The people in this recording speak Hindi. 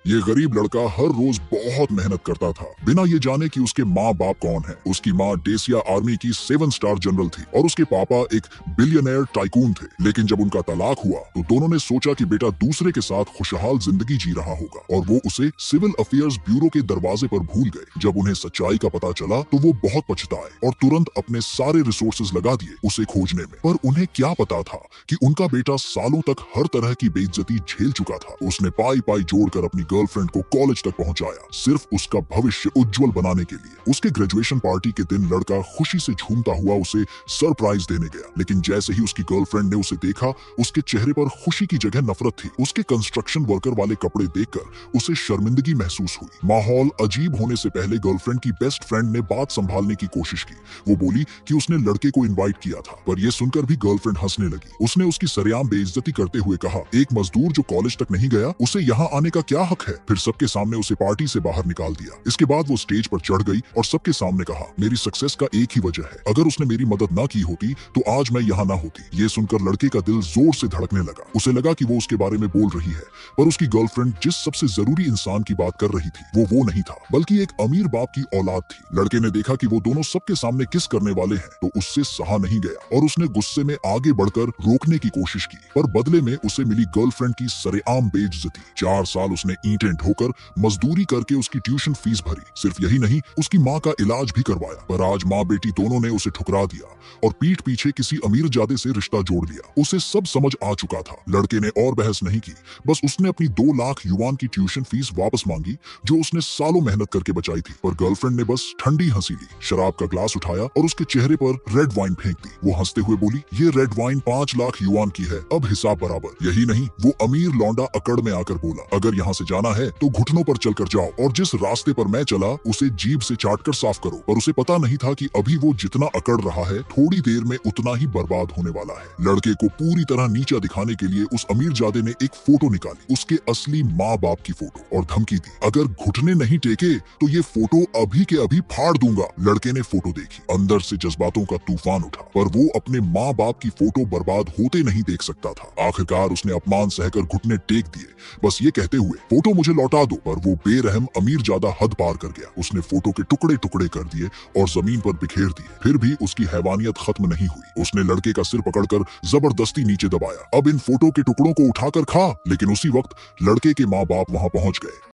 ये गरीब लड़का हर रोज बहुत मेहनत करता था, बिना ये जाने कि उसके माँ बाप कौन है। उसकी माँ डेसिया आर्मी की 7 स्टार जनरल थी और उसके पापा एक बिलियनर टाइकून थे। लेकिन जब उनका तलाक हुआ तो दोनों ने सोचा कि बेटा दूसरे के साथ खुशहाल जिंदगी जी रहा होगा और वो उसे सिविल अफेयर्स ब्यूरो के दरवाजे पर भूल गए। जब उन्हें सच्चाई का पता चला तो वो बहुत पछताए और तुरंत अपने सारे रिसोर्सेज लगा दिए उसे खोजने में। पर उन्हें क्या पता था कि उनका बेटा सालों तक हर तरह की बेइज्जती झेल चुका था। उसने पाई पाई जोड़कर अपनी गर्लफ्रेंड को कॉलेज तक पहुंचाया, सिर्फ उसका भविष्य उज्जवल बनाने के लिए। उसके ग्रेजुएशन पार्टी के दिन लड़का खुशी से झूमता हुआ उसे सरप्राइज देने गया, लेकिन जैसे ही उसकी गर्लफ्रेंड ने उसे देखा, उसके चेहरे पर खुशी की जगह नफरत थी। उसके कंस्ट्रक्शन वर्कर वाले कपड़े देखकर उसे शर्मिंदगी महसूस हुई। माहौल अजीब होने से पहले गर्लफ्रेंड की बेस्ट फ्रेंड ने बात संभालने की कोशिश की। वो बोली कि उसने लड़के को इनवाइट किया था, पर यह सुनकर भी गर्लफ्रेंड हंसने लगी। उसने उसकी सरेआम बेइज्जती करते हुए कहा, एक मजदूर जो कॉलेज तक नहीं गया, उसे यहाँ आने का क्या हक है। फिर सबके सामने उसे पार्टी से बाहर निकाल दिया। इसके बाद वो स्टेज पर चढ़ गई और सबके सामने कहा, मेरी सक्सेस का एक ही वजह है, अगर उसने मेरी मदद ना की होती तो आज मैं यहाँ ना होती। ये सुनकर लड़के का दिल जोर से धड़कने लगा। उसे लगा कि वो उसके बारे में बोल रही है, पर उसकी गर्लफ्रेंड जिस सबसे जरूरी इंसान की बात कर रही थी वो नहीं था, बल्कि एक अमीर बाप की औलाद थी। लड़के ने देखा कि वो दोनों सबके सामने किस करने वाले हैं तो उससे सहा नहीं गया और उसने गुस्से में आगे बढ़कर रोकने की कोशिश की, पर बदले में उसे मिली गर्लफ्रेंड की सरेआम बेइज्जती। 4 साल उसने ईंटें ढोकर मजदूरी करके उसकी ट्यूशन फीस भरी। सिर्फ यही नहीं, उसकी माँ का इलाज भी करवाया, पर आज माँ बेटी दोनों ने उसे ठुकरा दिया और पीठ पीछे किसी अमीरजादे से रिश्ता जोड़ लिया। उसे सब समझ आ चुका था। लड़के ने और बहस नहीं की, बस उसने अपनी 2 लाख युआन की ट्यूशन फीस वापस मांगी जो उसने सालों मेहनत करके बचाई थी। पर गर्लफ्रेंड ने बस ठंडी हंसी ली, शराब का ग्लास उठाया और उसके चेहरे पर रेड वाइन फेंक दी। वो हंसते हुए बोली, ये रेड वाइन 5 लाख युआन की है, अब हिसाब बराबर। यही नहीं, वो अमीर लौंडा अकड़ में आकर बोला, अगर यहाँ से जाना है तो घुटनों पर चलकर जाओ और जिस रास्ते पर मैं चला उसे जीभ से चाटकर साफ करो। पर उसे पता नहीं था कि अभी वो जितना अकड़ रहा है थोड़ी देर में उतना ही बर्बाद होने वाला है। लड़के को पूरी तरह नीचा दिखाने के लिए उस अमीरजादे ने एक फोटो निकाली, उसके असली माँ बाप की फोटो, और धमकी दी, अगर घुटने नहीं टेके तो ये फोटो अभी के अभी फाड़ दूंगा। लड़के ने फोटो देखी, अंदर से जज्बातों का तूफान उठा, पर वो अपने माँ बाप की फोटो बर्बाद होते नहीं देख सकता था। आखिरकार उसने अपमान सहकर घुटने टेक दिए, बस ये कहते हुए, फोटो मुझे लौटा दो। पर वो बेरहम अमीरजादा हद पार कर गया। उसने फोटो के टुकड़े टुकड़े कर दिए और जमीन पर बिखेर दिए। फिर भी उसकी हैवानियत खत्म नहीं हुई। उसने लड़के का सिर पकड़कर जबरदस्ती नीचे दबाया, अब इन फोटो के टुकड़ों को उठाकर खा। लेकिन उसी वक्त लड़के के माँ बाप वहां पहुंच गए।